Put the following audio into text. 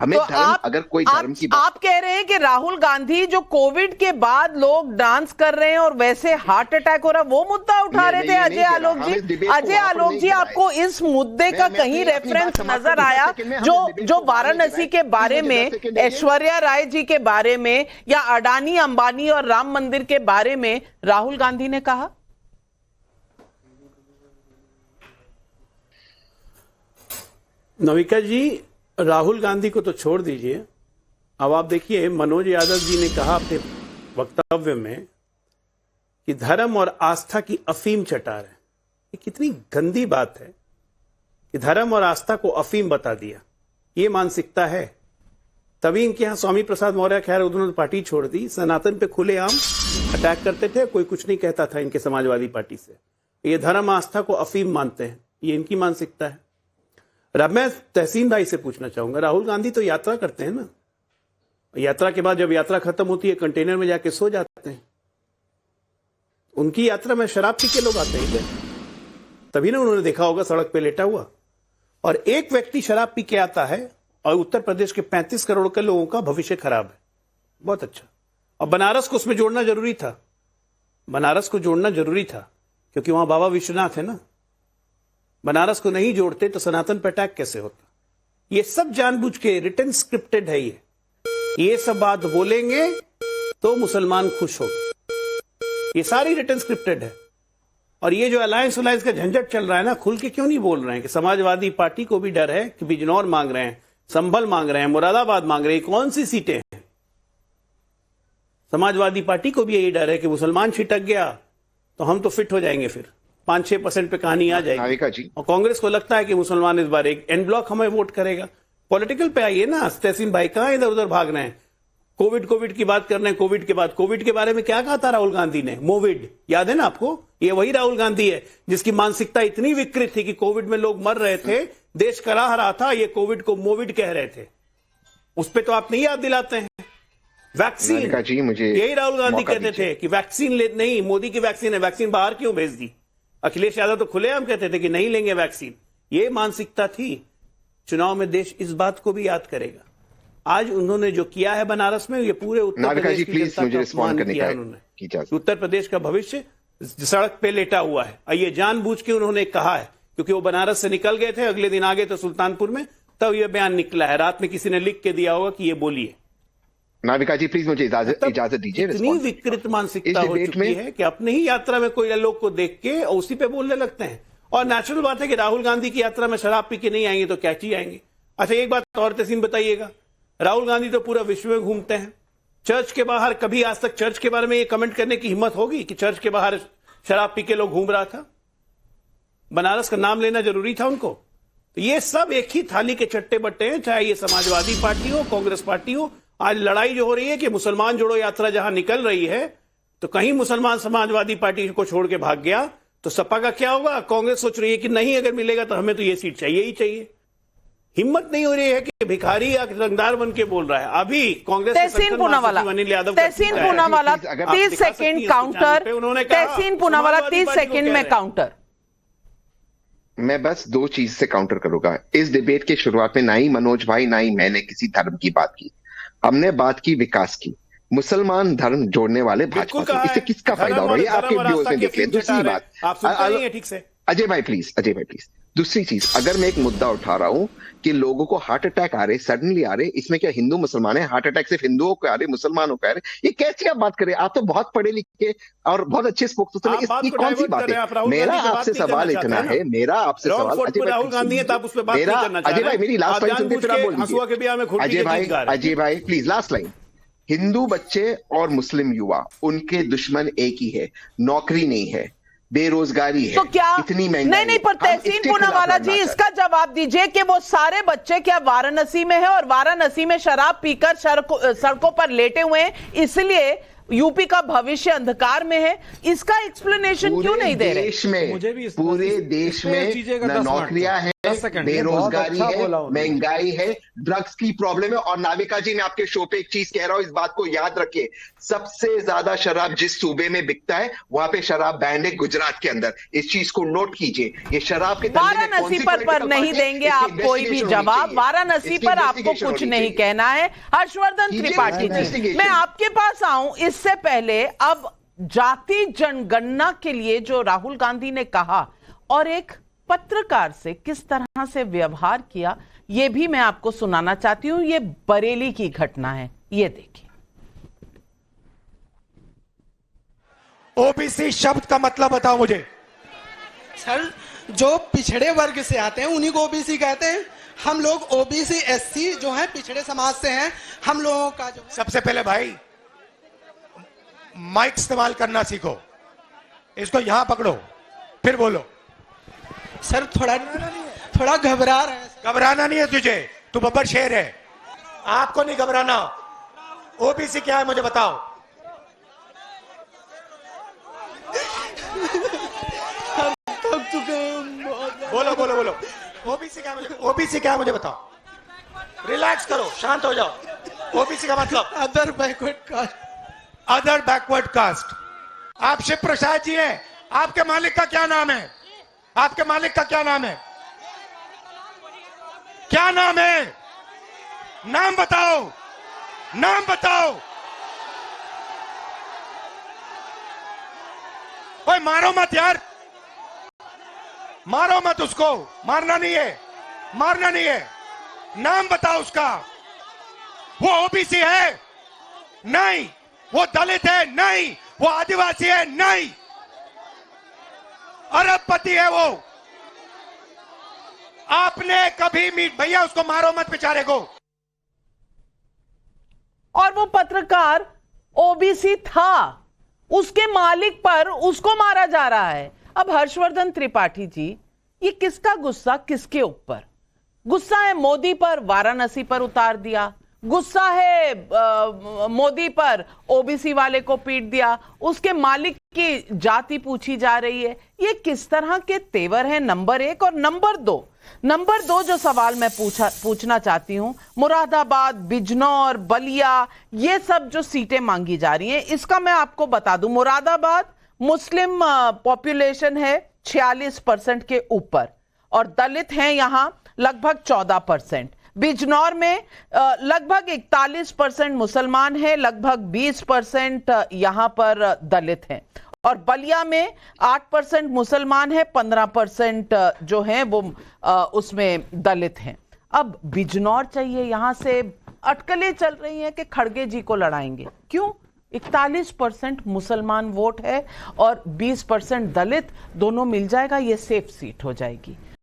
हमें तो धर्म, अगर कोई धर्म की आप कह रहे हैं कि राहुल गांधी जो कोविड के बाद लोग डांस कर रहे हैं और वैसे हार्ट अटैक हो रहा है, वो मुद्दा उठा रहे थे अजय आलोक जी। अजय आलोक जी, आपको इस मुद्दे का कहीं रेफरेंस नजर आया जो वाराणसी के बारे में, ऐश्वर्या राय जी के बारे में, या अडानी अंबानी और राम मंदिर के बारे में राहुल गांधी ने कहा? नविका जी, राहुल गांधी को तो छोड़ दीजिए, अब आप देखिए मनोज यादव जी ने कहा अपने वक्तव्य में कि धर्म और आस्था की अफीम चटा रहे। ये कितनी गंदी बात है कि धर्म और आस्था को अफीम बता दिया। ये मानसिकता है। तभी इनके यहां स्वामी प्रसाद मौर्य, खैर उन्होंने पार्टी छोड़ दी, सनातन पे खुलेआम अटैक करते थे, कोई कुछ नहीं कहता था इनके समाजवादी पार्टी से। ये धर्म आस्था को अफीम मानते हैं, ये इनकी मानसिकता है। अब मैं तहसीन भाई से पूछना चाहूंगा, राहुल गांधी तो यात्रा करते हैं ना, यात्रा के बाद जब यात्रा खत्म होती है कंटेनर में जाके सो जाते हैं। उनकी यात्रा में शराब पी के लोग आते हैं, तभी ना उन्होंने देखा होगा सड़क पे लेटा हुआ। और एक व्यक्ति शराब पी के आता है और उत्तर प्रदेश के 35 करोड़ के लोगों का भविष्य खराब है। बहुत अच्छा। और बनारस को उसमें जोड़ना जरूरी था, बनारस को जोड़ना जरूरी था, क्योंकि वहां बाबा विश्वनाथ है ना। बनारस को नहीं जोड़ते तो सनातन पर अटैक कैसे होता? ये सब जानबूझ के रिटन स्क्रिप्टेड है। ये सब बात बोलेंगे तो मुसलमान खुश हो, ये सारी रिटन स्क्रिप्टेड है। और ये जो अलायंस का झंझट चल रहा है ना, खुल के क्यों नहीं बोल रहे हैं कि समाजवादी पार्टी को भी डर है कि बिजनौर मांग रहे हैं, संभल मांग रहे हैं, मुरादाबाद मांग रहे हैं, कौन सी सीटें हैं? समाजवादी पार्टी को भी यही डर है कि मुसलमान छिटक गया तो हम तो फिट हो जाएंगे, फिर 5-6% पे कहानी आ जाएगी। और कांग्रेस को लगता है कि मुसलमान इस बार एक एन ब्लॉक हमें वोट करेगा। पॉलिटिकल पे आइए ना। तहसीन भाई कहां इधर उधर भाग रहे हैं? कोविड की बात कर रहे हैं। कोविड के बाद कोविड के बारे में क्या कहा था राहुल गांधी ने? मोविड, याद है ना आपको? ये वही राहुल गांधी है जिसकी मानसिकता इतनी विकृत थी कि कोविड में लोग मर रहे थे, देश कराह रहा था, ये कोविड को मोविड कह रहे थे। उस पर तो आप नहीं याद दिलाते हैं। वैक्सीन जी, मुझे यही राहुल गांधी कहते थे कि वैक्सीन नहीं, मोदी की वैक्सीन है, वैक्सीन बाहर क्यों भेज दी? अखिलेश यादव तो खुलेआम कहते थे कि नहीं लेंगे वैक्सीन। ये मानसिकता थी। चुनाव में देश इस बात को भी याद करेगा। आज उन्होंने जो किया है बनारस में, ये पूरे उत्तर प्रदेश की जनता का अपमान किया उन्होंने। उत्तर प्रदेश का भविष्य सड़क पे लेटा हुआ है। ये जानबूझ के उन्होंने कहा है, क्योंकि वो बनारस से निकल गए थे, अगले दिन आ गए थे सुल्तानपुर में, तब ये बयान निकला है। रात में किसी ने लिख के दिया होगा कि ये बोलिए। नाविका जी प्लीज मुझे इजाजत दीजिए। इतनी विकृत मानसिकता हो चुकी है कि अपने ही यात्रा में कोई लोग को देख के उसी पे बोलने लगते हैं। और नेचुरल बात है कि राहुल गांधी की यात्रा में शराब पी के नहीं आएंगे तो क्या चीज आएंगे? अच्छा, एक बात और तहसीन बताइएगा, राहुल गांधी तो पूरा विश्व में घूमते हैं। चर्च के बाहर कभी आज तक चर्च के बारे में ये कमेंट करने की हिम्मत होगी कि चर्च के बाहर शराब पी के लोग घूम रहा था? बनारस का नाम लेना जरूरी था उनको? तो ये सब एक ही थाली के चट्टे बट्टे हैं, चाहे ये समाजवादी पार्टी हो, कांग्रेस पार्टी हो। आज लड़ाई जो हो रही है कि मुसलमान जोड़ो यात्रा जहां निकल रही है, तो कहीं मुसलमान समाजवादी पार्टी को छोड़ के भाग गया तो सपा का क्या होगा? कांग्रेस सोच रही है कि नहीं, अगर मिलेगा तो हमें तो ये सीट चाहिए ही चाहिए। हिम्मत नहीं हो रही है कि भिखारी या रंगदार बन के बोल रहा है। अभी कांग्रेस तहसीन पूनावाला 30 सेकंड काउंटर। तहसीन पूनावाला 30 सेकंड में काउंटर। मैं बस 2 चीज से काउंटर करूंगा। इस डिबेट के शुरुआत में ना ही मनोज भाई ना ही मैंने किसी धर्म की बात की, हमने बात की विकास की। मुसलमान धर्म जोड़ने वाले भाजपा से, इससे किसका फायदा हो रहा है? आपके व्यूअर्स ने देख लिया। दूसरी बात, ठीक से अजय भाई प्लीज। दूसरी चीज, अगर मैं एक मुद्दा उठा रहा हूं कि लोगों को हार्ट अटैक आ रहे, सडनली आ रहे, इसमें क्या हिंदू मुसलमान है? हार्ट अटैक सिर्फ हिंदुओं को आ रहे, मुसलमानों को आ रहे? ये कैसी आप बात करें? आप तो बहुत पढ़े लिखे और बहुत अच्छे स्पोक्सपर्सन हैं, इसकी कौन सी बात है? मेरा आपसे सवाल इतना है, राहुल गांधी है, आप उस पर बात नहीं करना चाह रहे। अजय भाई मेरी लास्ट लाइन सुनते फिर आप बोल। अजय भाई प्लीज लास्ट लाइन। हिंदू बच्चे और मुस्लिम युवा, उनके दुश्मन एक ही है, नौकरी नहीं है, बेरोजगारी है, तो क्या इतनी महंगाई। नहीं, पर तहसीन पूनावाला जी इसका जवाब दीजिए कि वो सारे बच्चे क्या वाराणसी में है और वाराणसी में शराब पीकर सड़कों पर लेटे हुए हैं, इसलिए यूपी का भविष्य अंधकार में है? इसका एक्सप्लेनेशन क्यों नहीं दे रहे? पूरे देश में ना नौकरियां हैं बेरोजगारी है, महंगाई है, ड्रग्स की प्रॉब्लम है। और नाविका जी, मैं आपके शो पे एक चीज कह रहा हूं, इस बात को याद रखिए, सबसे ज्यादा शराब जिस सूबे में बिकता है वहां पे शराब बैंड है, गुजरात के अंदर। इस चीज को नोट कीजिए। ये शराब के वाराणसी पर नहीं देंगे आप कोई भी जवाब, वाराणसी पर आपको कुछ नहीं कहना है। हर्षवर्धन त्रिपाठी जी, मैं आपके पास आऊं इससे पहले, अब जाति जनगणना के लिए जो राहुल गांधी ने कहा और एक पत्रकार से किस तरह से व्यवहार किया, यह भी मैं आपको सुनाना चाहती हूं। यह बरेली की घटना है, ये देखिए। ओबीसी शब्द का मतलब बताओ मुझे। सर, जो पिछड़े वर्ग से आते हैं उन्हीं को ओबीसी कहते हैं। हम लोग ओबीसी एससी जो है पिछड़े समाज से हैं। हम लोगों का जो सबसे पहले भाई माइक इस्तेमाल करना सीखो, इसको यहां पकड़ो फिर बोलो। सर थोड़ा घबरा रहे हैं। घबराना नहीं है तुझे, तू बब्बर शेर है, आपको नहीं घबराना। ओबीसी क्या है मुझे बताओ। थक चुके हैं। बोलो बोलो बोलो। ओबीसी क्या है मुझे बताओ। रिलैक्स करो, शांत हो जाओ। ओबीसी का मतलब other backward caste. Other backward caste. आप शिव प्रसाद जी हैं, आपके मालिक का क्या नाम है? आपके मालिक का क्या नाम है? क्या नाम है? नाम बताओ, नाम बताओ। ओए मारो मत यार, मारो मत उसको, मारना नहीं है, मारना नहीं है। नाम बताओ उसका। वो ओबीसी है? नहीं। वो दलित है? नहीं। वो आदिवासी है? नहीं। अरबपति है वो। आपने कभी भैया उसको मारो मत बेचारे को। और वो पत्रकार ओबीसी था, उसके मालिक पर उसको मारा जा रहा है। अब हर्षवर्धन त्रिपाठी जी, ये किसका गुस्सा किसके ऊपर? गुस्सा है मोदी पर, वाराणसी पर उतार दिया। गुस्सा है मोदी पर, ओबीसी वाले को पीट दिया। उसके मालिक की जाति पूछी जा रही है। ये किस तरह के तेवर हैं? नंबर एक। और नंबर दो जो सवाल मैं पूछना चाहती हूं, मुरादाबाद, बिजनौर, बलिया, ये सब जो सीटें मांगी जा रही हैं, इसका मैं आपको बता दूं, मुरादाबाद मुस्लिम पॉपुलेशन है 46% के ऊपर और दलित हैं यहां लगभग 14%। बिजनौर में लगभग 41% मुसलमान हैं, लगभग 20% यहां पर दलित हैं। और बलिया में 8% मुसलमान है, 15% जो हैं वो उसमें दलित हैं। अब बिजनौर चाहिए, यहां से अटकलें चल रही हैं कि खड़गे जी को लड़ाएंगे। क्यों? 41% मुसलमान वोट है और 20% दलित, दोनों मिल जाएगा, ये सेफ सीट हो जाएगी।